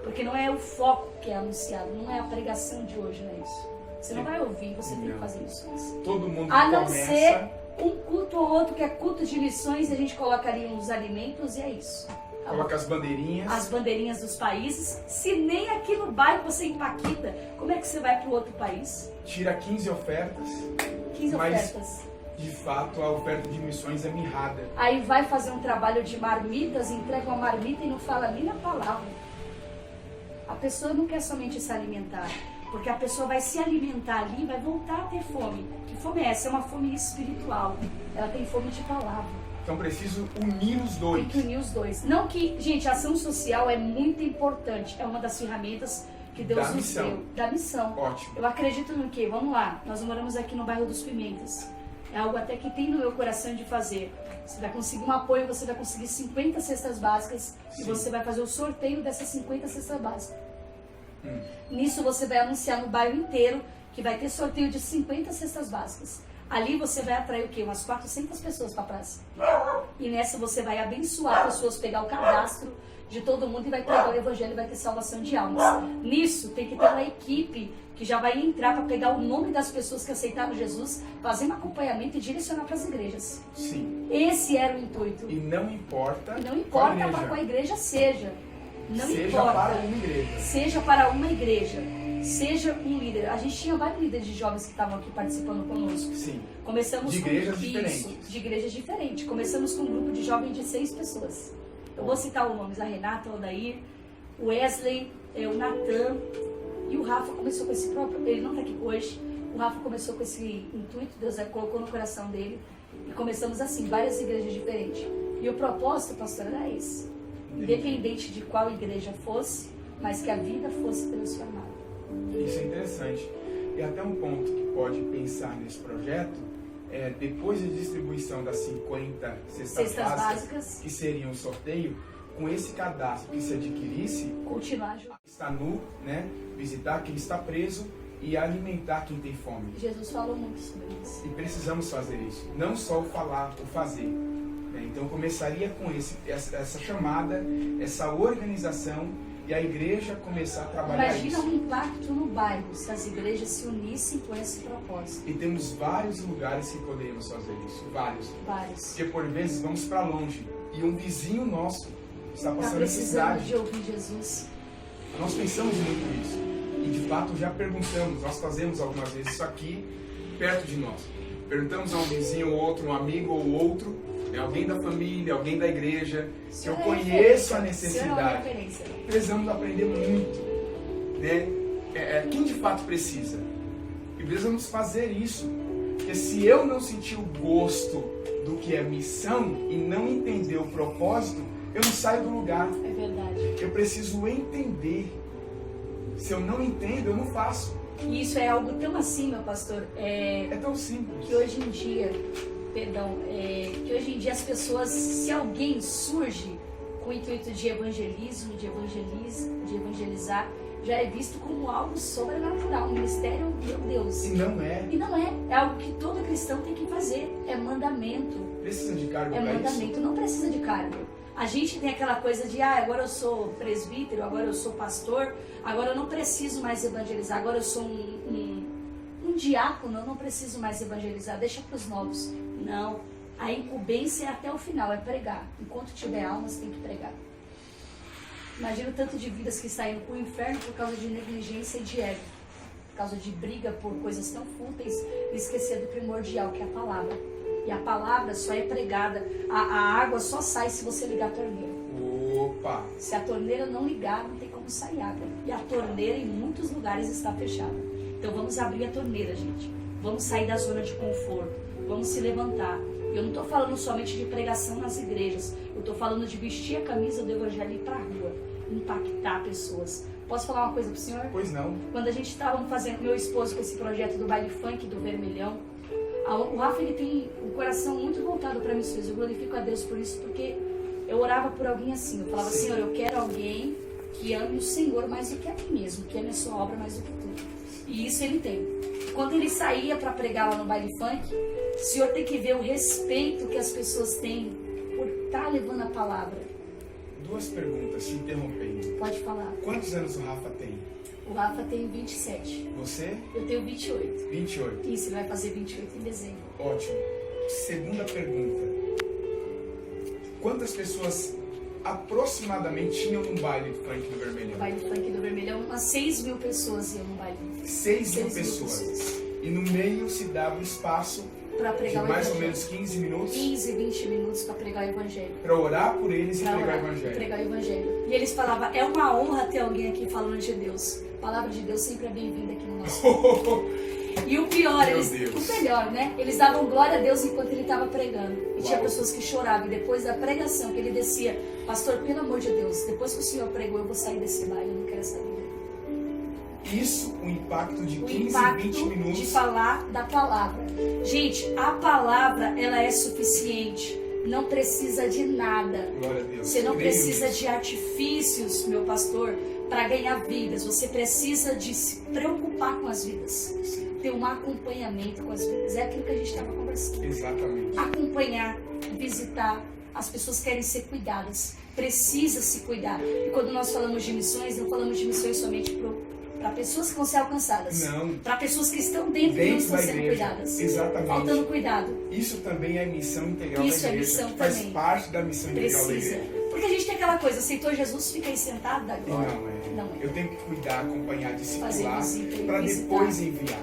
Speaker 2: Porque não é o foco que é anunciado, não é a pregação de hoje, não é isso. Você não vai ouvir, você tem que fazer missões.
Speaker 1: Todo mundo
Speaker 2: A não
Speaker 1: começa...
Speaker 2: ser um culto ou outro que é culto de missões, a gente coloca ali uns alimentos e é isso.
Speaker 1: Coloca as bandeirinhas.
Speaker 2: As bandeirinhas dos países. Se nem aqui no bairro você empaquita, como é que você vai para o outro país?
Speaker 1: Tira 15 ofertas.
Speaker 2: 15
Speaker 1: Mas-
Speaker 2: ofertas.
Speaker 1: De fato, a oferta de missões é mirrada.
Speaker 2: Aí vai fazer um trabalho de marmitas, entrega uma marmita e não fala nem a palavra. A pessoa não quer somente se alimentar, porque a pessoa vai se alimentar ali e vai voltar a ter fome. Que fome é essa? É uma fome espiritual. Ela tem fome de palavra.
Speaker 1: Então preciso unir os dois.
Speaker 2: Tem que unir os dois. Não que, gente, a ação social é muito importante. É uma das ferramentas que Deus
Speaker 1: Da
Speaker 2: nos
Speaker 1: missão.
Speaker 2: deu. Da missão.
Speaker 1: Ótimo.
Speaker 2: Eu acredito no quê? Vamos lá. Nós moramos aqui no bairro dos Pimentas. É algo até que tem no meu coração de fazer. Você vai conseguir um apoio, você vai conseguir 50 cestas básicas e
Speaker 1: Sim.
Speaker 2: você vai fazer o sorteio dessas 50 cestas básicas. Nisso você vai anunciar no bairro inteiro que vai ter sorteio de 50 cestas básicas. Ali você vai atrair o quê? Umas 400 pessoas para a praça. E nessa você vai abençoar pessoas, pegar o cadastro de todo mundo e vai pregar o evangelho e vai ter salvação de almas. Nisso tem que ter uma equipe que já vai entrar para pegar o nome das pessoas que aceitaram Jesus, fazer um acompanhamento e direcionar para as igrejas.
Speaker 1: Sim.
Speaker 2: Esse era o intuito.
Speaker 1: E não importa.
Speaker 2: E não importa
Speaker 1: qual
Speaker 2: para qual igreja seja. Não
Speaker 1: seja
Speaker 2: importa.
Speaker 1: para uma igreja.
Speaker 2: Seja para uma igreja. Seja um líder. A gente tinha vários líderes de jovens que estavam aqui participando conosco.
Speaker 1: Sim.
Speaker 2: Começamos
Speaker 1: De
Speaker 2: com
Speaker 1: igrejas
Speaker 2: isso,
Speaker 1: diferentes.
Speaker 2: de igrejas diferentes. Começamos com um grupo de jovens de 6 pessoas. Eu vou citar os nomes: a Renata, o Odair, o Wesley, o Natan e o Rafa começou com esse próprio. Ele não está aqui hoje. O Rafa começou com esse intuito, Deus colocou no coração dele. E começamos assim, várias igrejas diferentes. E o propósito, pastor, era esse. Independente de qual igreja fosse, mas que a vida fosse transformada.
Speaker 1: Isso é interessante. E até um ponto que pode pensar nesse projeto é, depois da distribuição das 50 cestas básicas, que seriam um sorteio, com esse cadastro que se adquirisse,
Speaker 2: Continuar junto.
Speaker 1: está nu, né? Visitar quem está preso e alimentar quem tem fome.
Speaker 2: Jesus falou muito sobre isso.
Speaker 1: E precisamos fazer isso. Não só o falar, o fazer. Né? Então começaria com essa chamada, essa organização, e a igreja começar a trabalhar
Speaker 2: Imagina
Speaker 1: isso.
Speaker 2: um impacto no bairro se as igrejas se unissem com esse propósito.
Speaker 1: E temos vários lugares que poderíamos fazer isso. Vários.
Speaker 2: Vários.
Speaker 1: Porque por vezes vamos para longe e um vizinho nosso está
Speaker 2: Está
Speaker 1: passando
Speaker 2: precisando
Speaker 1: necessidade.
Speaker 2: de ouvir Jesus.
Speaker 1: Nós pensamos muito nisso. E de fato já perguntamos, nós fazemos algumas vezes isso aqui perto de nós. Perguntamos a um vizinho ou outro, um amigo ou outro, né, alguém da família, alguém da igreja, que eu conheço a necessidade. Precisamos aprender muito. Né? Quem de fato precisa? E precisamos fazer isso. Porque se eu não sentir o gosto do que é missão e não entender o propósito, eu não saio do lugar.
Speaker 2: É verdade.
Speaker 1: Eu preciso entender. Se eu não entendo, eu não faço.
Speaker 2: E isso é algo tão assim, meu pastor,
Speaker 1: É tão simples.
Speaker 2: que hoje em dia, que hoje em dia as pessoas, se alguém surge com o intuito de evangelismo, de evangelizar, já é visto como algo sobrenatural, um mistério, meu Deus.
Speaker 1: E não é.
Speaker 2: E não é. É algo que todo cristão tem que fazer. É mandamento.
Speaker 1: Precisa de cargo
Speaker 2: É
Speaker 1: para
Speaker 2: mandamento.
Speaker 1: isso.
Speaker 2: Não precisa de cargo. A gente tem aquela coisa de, agora eu sou presbítero, agora eu sou pastor, agora eu não preciso mais evangelizar, agora eu sou um um diácono, eu não preciso mais evangelizar, deixa para os novos. Não, a incumbência é até o final, é pregar. Enquanto tiver almas, tem que pregar. Imagina o tanto de vidas que está indo para o inferno por causa de negligência e de ego. Por causa de briga por coisas tão fúteis e esquecer do primordial, que é a palavra. E a palavra só é pregada, a água só sai se você ligar a torneira.
Speaker 1: Opa!
Speaker 2: Se a torneira não ligar, não tem como sair água. E a torneira em muitos lugares está fechada. Então vamos abrir a torneira, gente. Vamos sair da zona de conforto. Vamos se levantar. Eu não estou falando somente de pregação nas igrejas. Eu estou falando de vestir a camisa do evangelho e ir para a rua. Impactar pessoas. Posso falar uma coisa pro senhor?
Speaker 1: Pois não.
Speaker 2: Quando a gente estava fazendo, meu esposo, com esse projeto do baile funk do Vermelhão, o Rafa, ele tem um coração muito voltado para missões. Eu glorifico a Deus por isso, porque eu orava por alguém assim. Eu falava, Senhor, eu quero alguém que ame o Senhor mais do que a mim mesmo, que ame a sua obra mais do que tudo. E isso ele tem. Quando ele saía para pregar lá no baile funk, o Senhor tem que ver o respeito que as pessoas têm por estar levando a palavra.
Speaker 1: Duas perguntas, te interrompendo.
Speaker 2: Pode falar.
Speaker 1: Quantos anos o Rafa tem?
Speaker 2: O Rafa tem 27.
Speaker 1: Você?
Speaker 2: Eu tenho 28.
Speaker 1: 28.
Speaker 2: Isso, ele vai fazer 28 em dezembro.
Speaker 1: Ótimo. Segunda pergunta. Quantas pessoas aproximadamente tinham no baile funk do Vermelhão?
Speaker 2: O baile funk do Vermelhão, umas 6 mil pessoas iam no baile.
Speaker 1: 6 mil pessoas. E no meio se dava um espaço
Speaker 2: para pregar
Speaker 1: de
Speaker 2: o
Speaker 1: mais ou
Speaker 2: evangelho.
Speaker 1: menos 15 minutos
Speaker 2: 15, 20 minutos para pregar o evangelho.
Speaker 1: para orar por eles e
Speaker 2: Pra
Speaker 1: pregar o
Speaker 2: orar,
Speaker 1: evangelho.
Speaker 2: pregar o evangelho. E eles falavam, é uma honra ter alguém aqui falando de Deus. A palavra de Deus sempre é bem-vinda aqui no nosso. E o pior,
Speaker 1: Meu
Speaker 2: eles,
Speaker 1: Deus.
Speaker 2: o melhor, né? Eles davam glória a Deus enquanto ele estava pregando. E tinha
Speaker 1: Uau.
Speaker 2: pessoas que choravam. E depois da pregação, que ele descia, pastor, pelo amor de Deus, depois que o senhor pregou, eu vou sair desse baile, eu não quero saber.
Speaker 1: Isso, o impacto de
Speaker 2: O
Speaker 1: 15,
Speaker 2: impacto
Speaker 1: 20 minutos.
Speaker 2: de falar da palavra. Gente, a palavra, ela é suficiente. Não precisa de nada.
Speaker 1: Glória a Deus.
Speaker 2: Você não
Speaker 1: Creio
Speaker 2: precisa
Speaker 1: nisso.
Speaker 2: de artifícios, meu pastor, para ganhar vidas. Você precisa de se preocupar com as vidas. Ter um acompanhamento com as vidas. É aquilo que a gente estava conversando.
Speaker 1: Exatamente.
Speaker 2: Acompanhar, visitar. As pessoas querem ser cuidadas. Precisa se cuidar. E quando nós falamos de missões, não falamos de missões somente para pessoas que vão ser alcançadas.
Speaker 1: Não.
Speaker 2: Para pessoas que estão dentro e não
Speaker 1: Dentro
Speaker 2: estão
Speaker 1: da
Speaker 2: sendo
Speaker 1: igreja.
Speaker 2: cuidadas.
Speaker 1: Exatamente.
Speaker 2: Faltando cuidado.
Speaker 1: Isso também é missão integral
Speaker 2: Isso
Speaker 1: da
Speaker 2: é
Speaker 1: igreja.
Speaker 2: missão
Speaker 1: Faz
Speaker 2: também.
Speaker 1: parte da missão integral da
Speaker 2: Precisa.
Speaker 1: igreja.
Speaker 2: Porque a gente tem aquela coisa, aceitou Jesus, fica aí sentado, dá glória.
Speaker 1: Não é. Eu tenho que cuidar, acompanhar, discipular,
Speaker 2: Fazer visita,
Speaker 1: para
Speaker 2: visitar.
Speaker 1: depois enviar.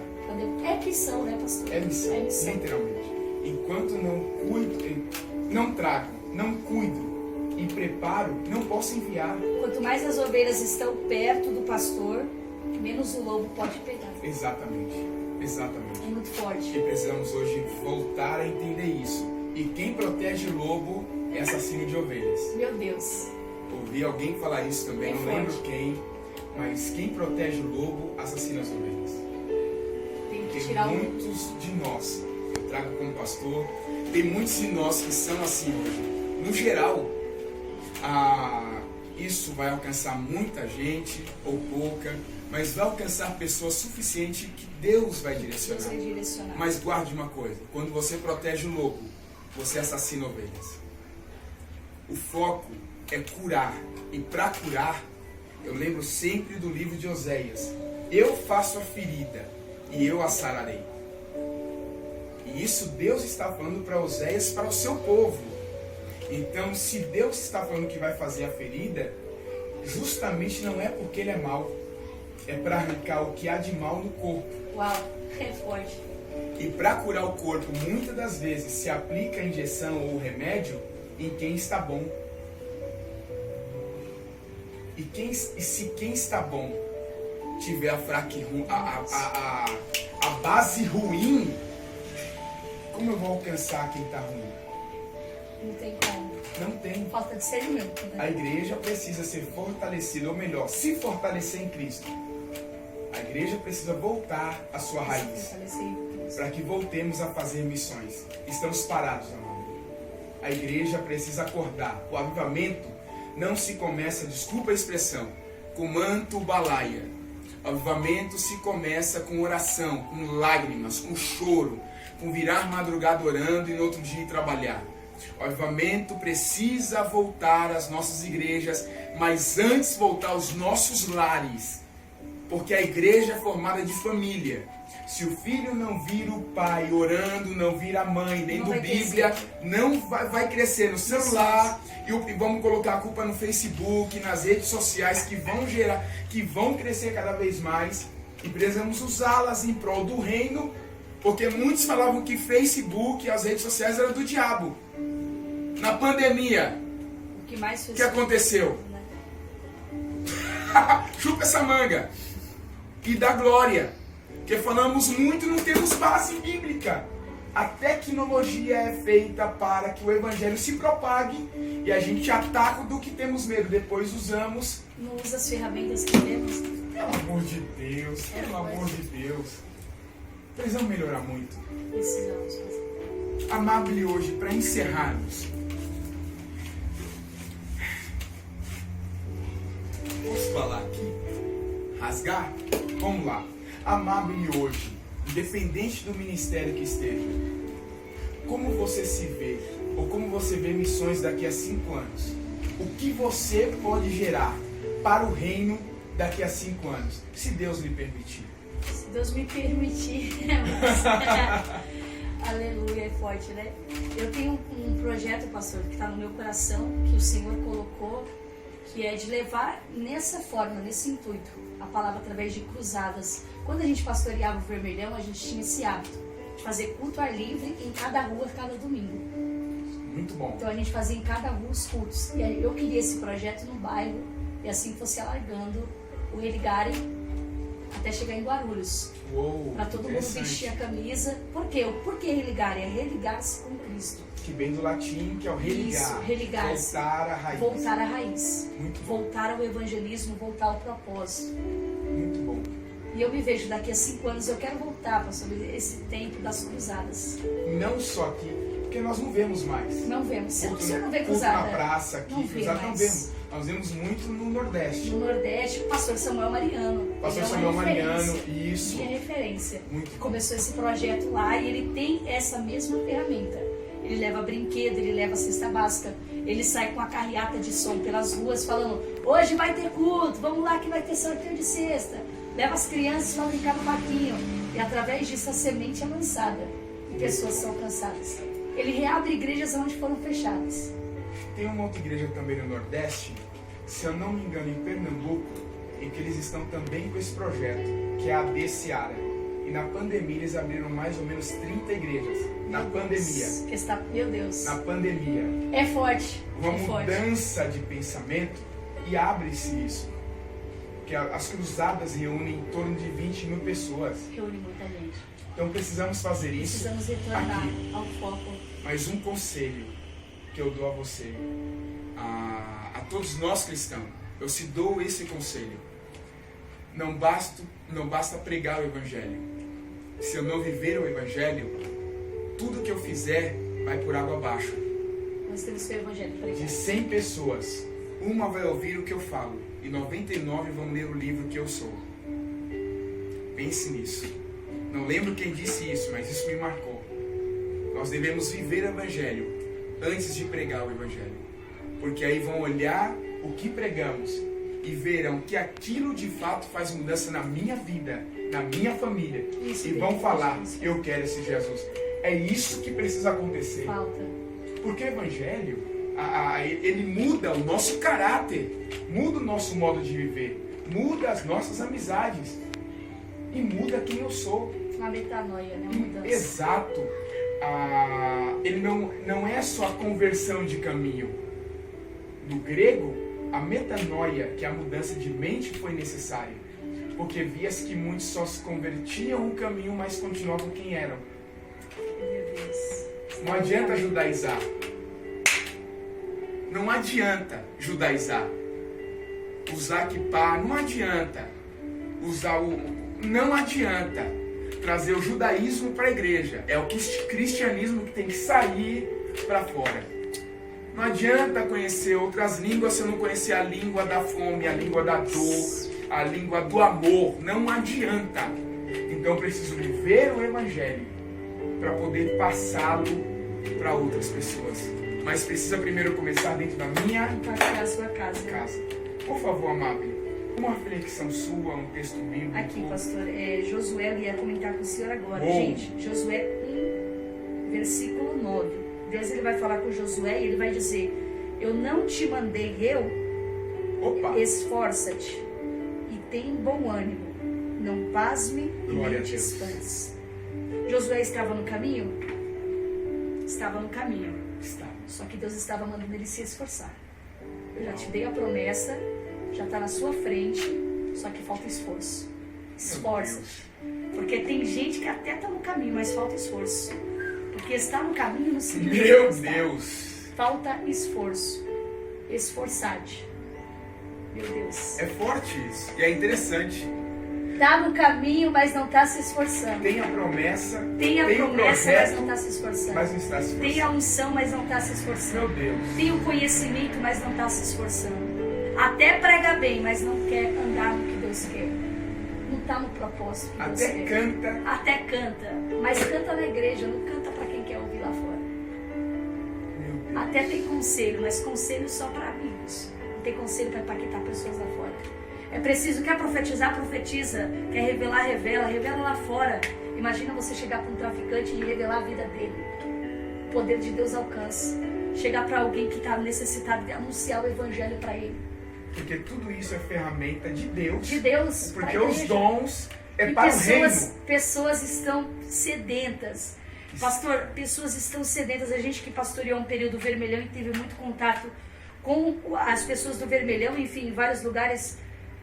Speaker 2: É missão, né, pastor?
Speaker 1: É missão,
Speaker 2: É missão.
Speaker 1: literalmente. Enquanto não cuido, não trago, não cuido e preparo, não posso enviar.
Speaker 2: Quanto mais as ovelhas estão perto do pastor, menos o lobo pode pegar.
Speaker 1: Exatamente, exatamente.
Speaker 2: É muito forte.
Speaker 1: E precisamos hoje voltar a entender isso. E quem protege o lobo é assassino de ovelhas.
Speaker 2: Meu Deus.
Speaker 1: Ouvi alguém falar isso também,
Speaker 2: É
Speaker 1: não
Speaker 2: forte.
Speaker 1: lembro quem, mas quem protege o lobo assassina as ovelhas.
Speaker 2: Tem que
Speaker 1: Tem
Speaker 2: tirar o...
Speaker 1: muitos de nós, eu trago como pastor, tem muitos de nós que são assim hoje. No geral, isso vai alcançar muita gente, ou pouca, mas vai alcançar pessoas suficientes que Deus vai
Speaker 2: Deus
Speaker 1: direcionar.
Speaker 2: vai direcionar.
Speaker 1: Mas guarde uma coisa, quando você protege o lobo, você assassina ovelhas. O foco é curar, e para curar, eu lembro sempre do livro de Oséias, eu faço a ferida e eu a sararei. E isso Deus está falando para Oséias, para o seu povo. Então, se Deus está falando que vai fazer a ferida, justamente não é porque Ele é mau, é para arrancar o que há de mal no corpo.
Speaker 2: Uau, é forte.
Speaker 1: E para curar o corpo, muitas das vezes se aplica a injeção ou remédio em quem está bom. E se quem está bom tiver a base ruim, como eu vou alcançar quem está ruim?
Speaker 2: Não tem como.
Speaker 1: Não tem.
Speaker 2: Falta discernimento, né?
Speaker 1: A igreja precisa ser fortalecida, ou melhor, se fortalecer em Cristo. A igreja precisa voltar à sua raiz,
Speaker 2: Fortalecer em Cristo.
Speaker 1: para que voltemos a fazer missões. Estamos parados, amado. A igreja precisa acordar. O avivamento não se começa, desculpa a expressão, com manto balaia. O avivamento se começa com oração, com lágrimas, com choro, com virar madrugada orando e no outro dia ir trabalhar. O avivamento precisa voltar às nossas igrejas, mas antes voltar aos nossos lares. Porque a igreja é formada de família. Se o filho não vira o pai orando, não vira a mãe, lendo
Speaker 2: vai
Speaker 1: Bíblia, não vai crescer no celular. E vamos colocar a culpa no Facebook, nas redes sociais que vão crescer cada vez mais. E precisamos usá-las em prol do reino, porque muitos falavam que Facebook e as redes sociais eram do diabo. Na pandemia, o que aconteceu? Chupa essa manga e dá glória, porque falamos muito, não temos base bíblica. A tecnologia é feita para que o evangelho se propague e a gente ataca do que temos medo, depois usamos.
Speaker 2: Não usa as ferramentas que temos.
Speaker 1: Pelo amor de Deus, pelo amor de Deus. Precisamos melhorar muito.
Speaker 2: Precisamos fazer.
Speaker 1: Amable, hoje, para encerrarmos, posso falar aqui? Rasgar? Vamos lá. Amable hoje, independente do ministério que esteja, como você se vê, ou como você vê missões daqui a 5 anos? O que você pode gerar para o reino daqui a 5 anos, se Deus lhe permitir?
Speaker 2: Se Deus me permitir. Aleluia, é forte, né? Eu tenho um projeto, pastor, que está no meu coração, que o Senhor colocou, que é de levar nessa forma, nesse intuito, a palavra através de cruzadas. Quando a gente pastoreava o Vermelhão, a gente tinha esse hábito de fazer culto ar livre em cada rua, cada domingo.
Speaker 1: Muito bom.
Speaker 2: Então a gente fazia em cada rua os cultos. E aí eu queria esse projeto no bairro, e assim fosse alargando o Religare até chegar em Guarulhos. Para todo mundo vestir a camisa. Por quê? Por que Religare? É religar-se com Cristo.
Speaker 1: Que vem do latim, que é o religar.
Speaker 2: Isso, religar-se.
Speaker 1: Voltar à raiz.
Speaker 2: Voltar à raiz.
Speaker 1: Muito bom.
Speaker 2: Voltar ao evangelismo, voltar ao propósito.
Speaker 1: Muito bom.
Speaker 2: E eu me vejo daqui a 5 anos, eu quero voltar para sobre esse tempo das cruzadas.
Speaker 1: Não só aqui, porque nós não vemos mais.
Speaker 2: Não vemos. Você não vê
Speaker 1: Culto
Speaker 2: cruzada?
Speaker 1: na praça aqui,
Speaker 2: Não vê
Speaker 1: cruzada não
Speaker 2: mais.
Speaker 1: vemos. Nós vemos muito no Nordeste.
Speaker 2: No Nordeste, o pastor Samuel Mariano.
Speaker 1: Pastor
Speaker 2: Ele é
Speaker 1: Samuel
Speaker 2: uma
Speaker 1: Mariano,
Speaker 2: referência.
Speaker 1: isso.
Speaker 2: Minha referência.
Speaker 1: Muito bom.
Speaker 2: Começou esse projeto lá e ele tem essa mesma ferramenta. Ele leva brinquedo, ele leva cesta básica, ele sai com a carreata de som pelas ruas falando: hoje vai ter culto, vamos lá que vai ter sorteio de cesta. Leva as crianças para brincar no parquinho. E através disso a semente é lançada e pessoas são alcançadas. Ele reabre igrejas onde foram fechadas.
Speaker 1: Tem uma outra igreja também no Nordeste, se eu não me engano, em Pernambuco, em que eles estão também com esse projeto, que é a AD Seara. E na pandemia eles abriram mais ou menos 30 igrejas. Na pandemia.
Speaker 2: Que está, meu Deus.
Speaker 1: Na pandemia.
Speaker 2: É forte.
Speaker 1: Uma
Speaker 2: é forte.
Speaker 1: mudança de pensamento e abre-se isso. Que as cruzadas reúnem em torno de 20 mil pessoas.
Speaker 2: Reúne muita gente.
Speaker 1: Então precisamos fazer isso.
Speaker 2: Precisamos retornar
Speaker 1: aqui.
Speaker 2: ao foco.
Speaker 1: Mas um conselho que eu dou a você, a todos nós cristãos, eu te dou esse conselho. Não basta pregar o Evangelho. Se eu não viver o Evangelho, tudo que eu fizer vai por água abaixo.
Speaker 2: Nós temos que o Evangelho pregado.
Speaker 1: De 100 pessoas, uma vai ouvir o que eu falo e 99 vão ler o livro que eu sou. Pense nisso. Não lembro quem disse isso, mas isso me marcou. Nós devemos viver o Evangelho antes de pregar o Evangelho. Porque aí vão olhar o que pregamos e verão que aquilo de fato faz mudança na minha vida, na minha família.
Speaker 2: Isso,
Speaker 1: e vão falar:
Speaker 2: isso.
Speaker 1: eu quero esse Jesus. É isso que precisa acontecer.
Speaker 2: Falta.
Speaker 1: Porque o Evangelho, ele muda o nosso caráter, muda o nosso modo de viver, muda as nossas amizades e muda quem eu sou.
Speaker 2: Uma metanoia, né? Uma mudança.
Speaker 1: Exato. Ele não é só a conversão de caminho. No grego, a metanoia, que é a mudança de mente, foi necessária. Porque vias que muitos só se convertiam um caminho, mas continuavam quem eram.
Speaker 2: Meu Deus.
Speaker 1: Não adianta judaizar. Não adianta judaizar. Usar kippá, não adianta. Não adianta trazer o judaísmo para a igreja. É o cristianismo que tem que sair para fora. Não adianta conhecer outras línguas se eu não conhecer a língua da fome, a língua da dor, a língua do amor. Não adianta. Então eu preciso viver o Evangelho para poder passá-lo para outras pessoas. Mas precisa primeiro começar dentro da minha
Speaker 2: Impactar a sua casa.
Speaker 1: casa. Por favor, Amable, Uma reflexão sua, um texto bíblico.
Speaker 2: Aqui, pastor, Josué, eu ia comentar com o senhor agora.
Speaker 1: Bom.
Speaker 2: Gente, Josué 1, versículo 9. Deus ele vai falar com Josué e ele vai dizer: eu não te mandei eu,
Speaker 1: Opa!
Speaker 2: esforça-te e tem bom ânimo, não pasme e
Speaker 1: Glória
Speaker 2: nem
Speaker 1: a
Speaker 2: te
Speaker 1: Deus.
Speaker 2: espantes. Josué estava no caminho? Estava no caminho.
Speaker 1: Está.
Speaker 2: Só que Deus estava mandando ele se esforçar. Eu já te dei a promessa, já está na sua frente, só que falta esforço. Esforça-te. Porque tem gente que até está no caminho, mas falta esforço. Porque estar no caminho não significa
Speaker 1: Meu
Speaker 2: estar.
Speaker 1: Deus!
Speaker 2: Falta esforço. Esforçar-te. Meu Deus.
Speaker 1: É forte isso. E é interessante.
Speaker 2: Tá no caminho, mas não está se esforçando.
Speaker 1: Tem a promessa,
Speaker 2: Tem a
Speaker 1: o
Speaker 2: promessa,
Speaker 1: projeto,
Speaker 2: mas não está se esforçando.
Speaker 1: mas não está se
Speaker 2: Tem a
Speaker 1: esforçando.
Speaker 2: unção, mas não está se esforçando.
Speaker 1: Meu Deus.
Speaker 2: Tem o conhecimento, mas não está se esforçando. Até prega bem, mas não quer andar no que Deus quer. Não está no propósito que Deus
Speaker 1: Até
Speaker 2: quer.
Speaker 1: canta.
Speaker 2: Até canta, mas canta na igreja, não canta para quem quer ouvir lá fora.
Speaker 1: Meu Deus.
Speaker 2: Até tem conselho, mas conselho só para amigos. Não tem conselho para impactar pessoas lá fora. É preciso, quer profetizar, profetiza. Quer revelar, revela. Revela lá fora. Imagina você chegar para um traficante e revelar a vida dele. O poder de Deus alcança. Chegar para alguém que está necessitado de anunciar o evangelho para ele.
Speaker 1: Porque tudo isso é ferramenta de Deus.
Speaker 2: De Deus.
Speaker 1: Porque
Speaker 2: pra
Speaker 1: os
Speaker 2: igreja.
Speaker 1: dons é
Speaker 2: E
Speaker 1: para o reino.
Speaker 2: pessoas estão sedentas. Pastor, pessoas estão sedentas. A gente que pastoreou um período vermelhão e teve muito contato com as pessoas do vermelhão, enfim, em vários lugares.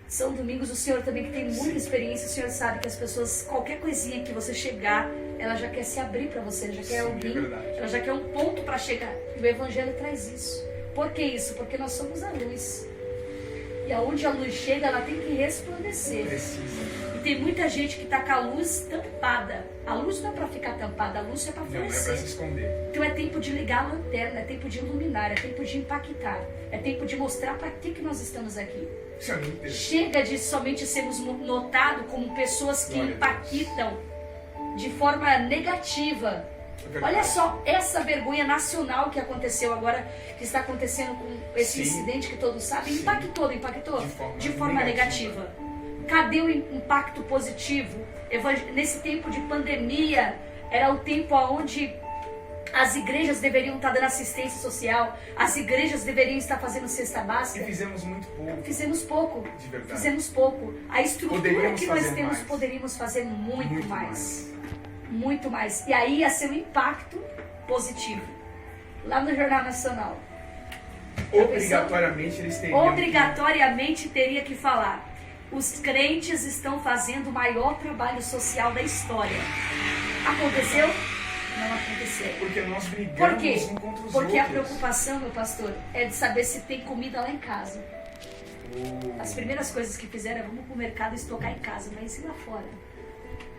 Speaker 2: São Domingos, o senhor também que tem muita
Speaker 1: Sim.
Speaker 2: experiência, o senhor sabe que as pessoas, qualquer coisinha que você chegar, ela já quer se abrir para você, já quer
Speaker 1: Sim,
Speaker 2: alguém,
Speaker 1: é verdade.
Speaker 2: ela já quer um ponto para chegar. E o evangelho traz isso. Por que isso? Porque nós somos a luz. E aonde a luz chega, ela tem que resplandecer.
Speaker 1: Precisa.
Speaker 2: E tem muita gente que está com a luz tampada. A luz não é para ficar tampada, a luz é para
Speaker 1: Não, é para se
Speaker 2: florescer.
Speaker 1: esconder.
Speaker 2: Então é tempo de ligar a lanterna, é tempo de iluminar, é tempo de impactar, é tempo de mostrar para que nós estamos aqui.
Speaker 1: Isso é muito interessante.
Speaker 2: Chega de somente sermos notados como pessoas que
Speaker 1: Glória a
Speaker 2: impactam de forma negativa.
Speaker 1: É verdade.
Speaker 2: Olha só essa vergonha nacional que aconteceu agora, que está acontecendo com esse
Speaker 1: Sim.
Speaker 2: incidente que todos sabem.
Speaker 1: Sim.
Speaker 2: Impactou, não impactou?
Speaker 1: De forma
Speaker 2: negativa. Cadê o impacto positivo? Nesse tempo de pandemia, era o tempo onde as igrejas deveriam estar dando assistência social, as igrejas deveriam estar fazendo cesta
Speaker 1: E
Speaker 2: básica.
Speaker 1: fizemos muito pouco.
Speaker 2: Fizemos pouco.
Speaker 1: De verdade.
Speaker 2: Fizemos pouco. A estrutura
Speaker 1: Poderíamos
Speaker 2: que nós
Speaker 1: fazer
Speaker 2: temos,
Speaker 1: mais.
Speaker 2: poderíamos fazer muito,
Speaker 1: Muito
Speaker 2: mais. Muito mais. E aí ia ser um impacto positivo. Lá no Jornal Nacional.
Speaker 1: Obrigatoriamente eles teriam.
Speaker 2: Obrigatoriamente teria que falar: os crentes estão fazendo o maior trabalho social da história. Aconteceu? Não aconteceu.
Speaker 1: Porque nós
Speaker 2: Por
Speaker 1: brigamos
Speaker 2: quê?
Speaker 1: um contra os
Speaker 2: Porque a
Speaker 1: outros.
Speaker 2: preocupação, meu pastor, é de saber se tem comida lá em casa.
Speaker 1: Oh.
Speaker 2: As primeiras coisas que fizeram é vamos pro mercado estocar em casa, não é isso lá fora.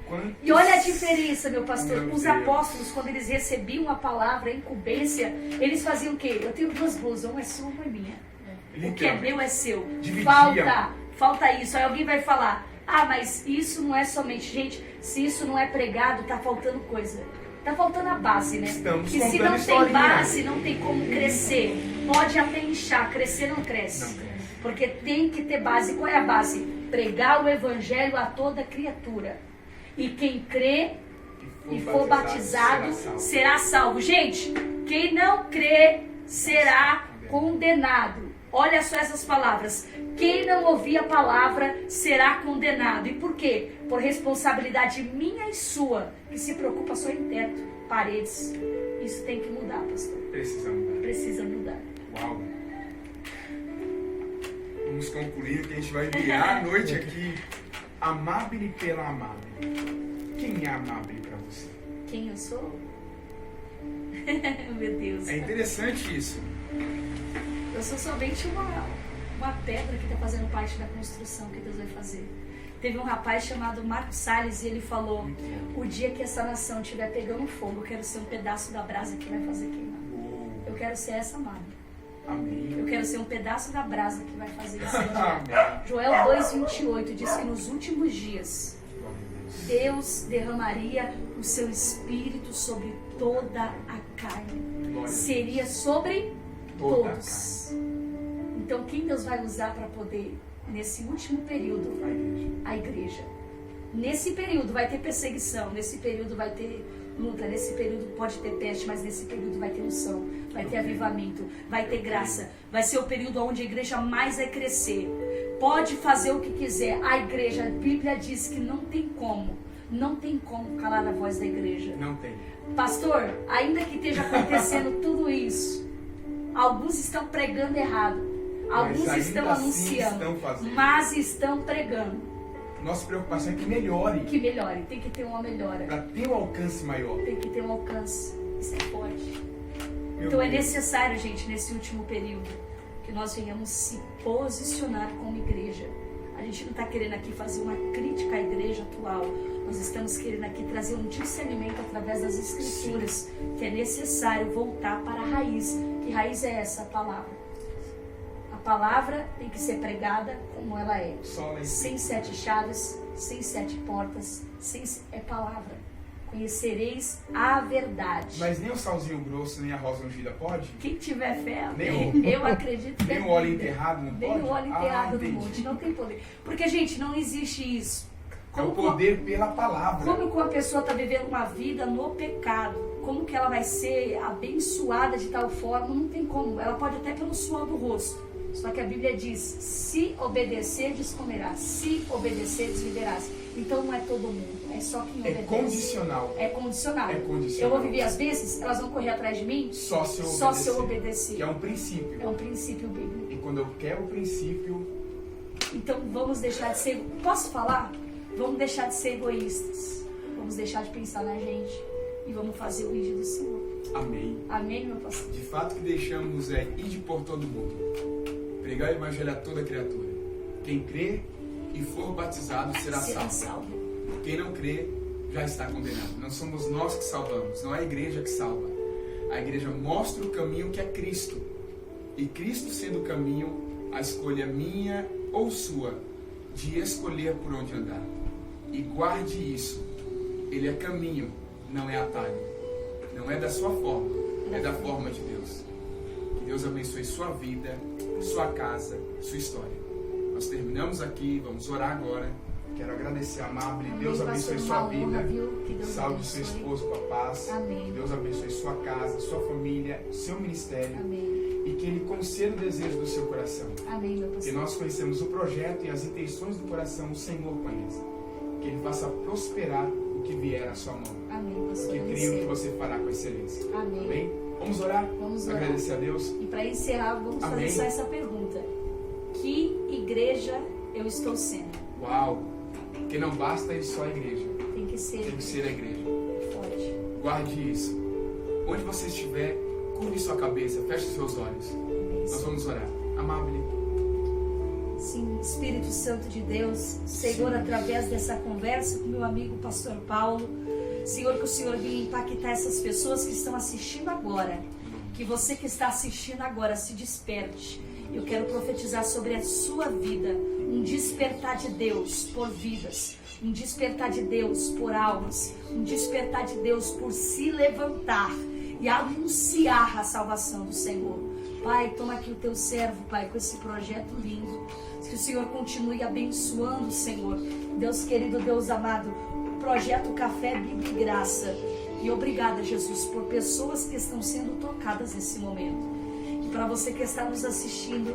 Speaker 1: Quantos-
Speaker 2: E olha a diferença, meu pastor.
Speaker 1: Meu
Speaker 2: Os
Speaker 1: Deus.
Speaker 2: apóstolos, quando eles recebiam a palavra, a incumbência, eles faziam o quê? Eu tenho duas blusas, uma é sua, uma é minha. O que é
Speaker 1: Literalmente.
Speaker 2: meu é seu.
Speaker 1: Dividiam.
Speaker 2: Falta isso. Aí alguém vai falar: ah, mas isso não é somente. Gente, se isso não é pregado, tá faltando coisa. Tá faltando a base, né?
Speaker 1: Estamos
Speaker 2: E se
Speaker 1: contando
Speaker 2: não tem
Speaker 1: historinha.
Speaker 2: base, não tem como crescer. Pode até inchar, crescer não cresce.
Speaker 1: Não cresce.
Speaker 2: Porque tem que ter base. Qual é a base? Pregar o evangelho a toda criatura. E quem crê e for batizado será salvo. Gente, quem não crê será condenado. Olha só essas palavras. Quem não ouvir a palavra será condenado. E por quê? Por responsabilidade minha e sua, que se preocupa só em teto, paredes. Isso tem que mudar, pastor.
Speaker 1: Precisa mudar.
Speaker 2: Precisa mudar.
Speaker 1: Uau. Vamos concluir que a gente vai virar a noite aqui. Amabile pela amabile. Quem é amabile para você?
Speaker 2: Quem eu sou? Meu Deus.
Speaker 1: É interessante isso.
Speaker 2: Eu sou somente uma pedra que está fazendo parte da construção que Deus vai fazer. Teve um rapaz chamado Marcos Salles e ele falou: o dia que essa nação estiver pegando fogo, eu quero ser um pedaço da brasa que vai fazer queimar. Eu quero ser essa amada.
Speaker 1: Amém.
Speaker 2: Eu quero ser um pedaço da brasa que vai fazer isso.
Speaker 1: Amém.
Speaker 2: Joel 2,28 diz que nos últimos dias Deus derramaria o seu espírito sobre toda a carne.
Speaker 1: Glória a Deus.
Speaker 2: Seria sobre
Speaker 1: Toda a
Speaker 2: todos. Então quem Deus vai usar para poder nesse último período,
Speaker 1: A igreja.
Speaker 2: a igreja. Nesse período vai ter perseguição, nesse período vai ter luta, nesse período pode ter peste, mas nesse período vai ter unção, vai ter avivamento, vai ter graça. Vai ser o período onde a igreja mais vai crescer. Pode fazer o que quiser. A igreja, a Bíblia diz que não tem como calar a voz da igreja.
Speaker 1: Não tem.
Speaker 2: Pastor, ainda que esteja acontecendo tudo isso, alguns estão pregando errado, alguns
Speaker 1: ainda
Speaker 2: estão
Speaker 1: assim
Speaker 2: anunciando,
Speaker 1: estão fazendo.
Speaker 2: mas estão pregando.
Speaker 1: Nossa preocupação é que melhore.
Speaker 2: Que melhore, tem que ter uma melhora,
Speaker 1: Para ter um alcance maior.
Speaker 2: tem que ter um alcance. Isso é forte.
Speaker 1: Meu
Speaker 2: Então é
Speaker 1: Deus.
Speaker 2: necessário, gente, nesse último período, que nós venhamos se posicionar como igreja. A gente não está querendo aqui fazer uma crítica à igreja atual. Nós estamos querendo aqui trazer um discernimento através das escrituras, que é necessário voltar para a raiz. Que raiz é essa? A palavra. A palavra tem que ser pregada como ela é.
Speaker 1: Só na
Speaker 2: Sem
Speaker 1: escritura.
Speaker 2: 7 chaves, sem 7 portas, é palavra. Conhecereis a verdade.
Speaker 1: Mas nem o salzinho grosso, nem a rosa ungida pode?
Speaker 2: Quem tiver fé,
Speaker 1: Nem
Speaker 2: eu acredito que
Speaker 1: Nem
Speaker 2: é
Speaker 1: o óleo
Speaker 2: Bíblia.
Speaker 1: enterrado não
Speaker 2: Nem
Speaker 1: pode?
Speaker 2: o óleo enterrado no
Speaker 1: entendi.
Speaker 2: monte, não tem poder. Porque, gente, não existe isso.
Speaker 1: É o poder pela palavra.
Speaker 2: Como que uma pessoa está vivendo uma vida no pecado? Como que ela vai ser abençoada de tal forma? Não tem como. Ela pode até pelo suor do rosto. Só que a Bíblia diz, se obedeceres, comerás. Se obedeceres, viverás. Então não é todo mundo, é só quem
Speaker 1: É
Speaker 2: obedece.
Speaker 1: condicional.
Speaker 2: É condicional.
Speaker 1: É condicional.
Speaker 2: Eu vou viver as bênçãos, elas vão correr atrás de mim?
Speaker 1: Só se eu
Speaker 2: Só
Speaker 1: obedecer.
Speaker 2: se eu obedecer.
Speaker 1: Que é um princípio.
Speaker 2: É um princípio bíblico.
Speaker 1: E quando eu quero o princípio,
Speaker 2: Então vamos deixar de ser... Posso falar? Vamos deixar de ser egoístas. Vamos deixar de pensar na gente. E vamos fazer o ídolo do Senhor.
Speaker 1: amém.
Speaker 2: Amém, meu pastor?
Speaker 1: De fato que deixamos é ir por todo mundo. Pregar o evangelho a toda criatura. Quem crê e for batizado será
Speaker 2: Será
Speaker 1: salvo.
Speaker 2: salvo.
Speaker 1: Quem não crê já está condenado. Não somos nós que salvamos, não é a igreja que salva. A igreja mostra o caminho que é Cristo. E Cristo sendo o caminho, a escolha minha ou sua de escolher por onde andar. E guarde isso. Ele é caminho, não é atalho. Não é da sua forma, é da forma de Deus. Que Deus abençoe sua vida, sua casa, sua história. Nós terminamos aqui, vamos orar agora. Quero agradecer a Amable.
Speaker 2: Amém,
Speaker 1: Deus abençoe
Speaker 2: pastor,
Speaker 1: sua
Speaker 2: uma honra,
Speaker 1: vida.
Speaker 2: viu? Que Deus
Speaker 1: Salve seu
Speaker 2: abençoe.
Speaker 1: esposo com a paz.
Speaker 2: Amém.
Speaker 1: Deus abençoe sua casa, sua família, seu ministério.
Speaker 2: Amém.
Speaker 1: E que Ele conceda o desejo do seu coração.
Speaker 2: Amém, meu
Speaker 1: Que
Speaker 2: pastor.
Speaker 1: nós conhecemos o projeto e as intenções do coração, o Senhor conhece. Que Ele faça prosperar o que vier à sua mão.
Speaker 2: Amém, pastor.
Speaker 1: Que
Speaker 2: Eu
Speaker 1: creio que
Speaker 2: recebo.
Speaker 1: você fará com excelência.
Speaker 2: Amém.
Speaker 1: Amém? Vamos orar?
Speaker 2: Vamos orar.
Speaker 1: Agradecer a Deus.
Speaker 2: E para encerrar, vamos
Speaker 1: Amém.
Speaker 2: fazer só essa pergunta. Que igreja eu estou sendo?
Speaker 1: Uau! Que não basta ir só à igreja.
Speaker 2: Tem que ser
Speaker 1: Tem que ser a igreja.
Speaker 2: forte.
Speaker 1: Guarde isso. Onde você estiver, curve sua cabeça, feche seus olhos. Nós vamos orar. Amável.
Speaker 2: Sim, Espírito Santo de Deus, Senhor,
Speaker 1: Sim.
Speaker 2: através dessa conversa com meu amigo pastor Paulo, Senhor, que o Senhor venha impactar essas pessoas que estão assistindo agora. Que você que está assistindo agora se desperte. Eu quero profetizar sobre a sua vida um despertar de Deus por vidas, um despertar de Deus por almas, um despertar de Deus por se levantar e anunciar a salvação do Senhor. Pai, toma aqui o teu servo, Pai, com esse projeto lindo. Que o Senhor continue abençoando, Senhor. Deus querido, Deus amado, o projeto Café, Bíblia e Graça. E obrigada, Jesus, por pessoas que estão sendo tocadas nesse momento. E para você que está nos assistindo,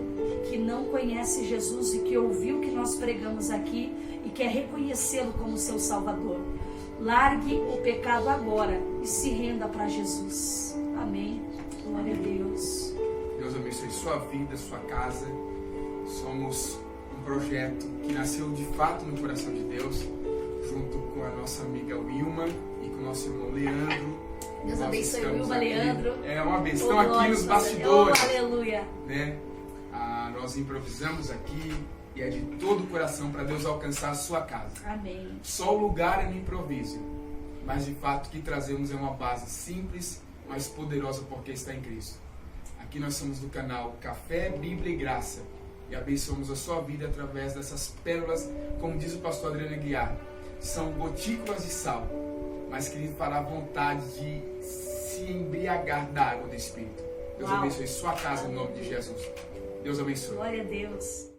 Speaker 2: que não conhece Jesus e que ouviu o que nós pregamos aqui e quer reconhecê-lo como seu Salvador, largue o pecado agora e se renda para Jesus. Amém. Glória a Deus.
Speaker 1: Deus abençoe sua vida, sua casa. Somos um projeto que nasceu de fato no coração de Deus, junto com a nossa amiga Wilma e com o nosso irmão Leandro.
Speaker 2: Deus
Speaker 1: Nós
Speaker 2: abençoe
Speaker 1: estamos
Speaker 2: Wilma,
Speaker 1: aqui.
Speaker 2: Leandro.
Speaker 1: É uma benção.
Speaker 2: Oh,
Speaker 1: Estão aqui
Speaker 2: glória,
Speaker 1: nos
Speaker 2: Senhor.
Speaker 1: bastidores.
Speaker 2: Oh, aleluia.
Speaker 1: Né? Nós improvisamos aqui e é de todo o coração para Deus alcançar a sua casa.
Speaker 2: Amém.
Speaker 1: Só o lugar é no improviso, mas de fato o que trazemos é uma base simples, mas poderosa porque está em Cristo. Aqui nós somos do canal Café, Bíblia e Graça e abençoamos a sua vida através dessas pérolas, como diz o pastor Adriano Aguiar, são gotículas de sal, mas que lhe fará vontade de se embriagar da água do Espírito. Deus
Speaker 2: Uau.
Speaker 1: abençoe sua casa em nome de Jesus. Deus abençoe.
Speaker 2: Glória a Deus.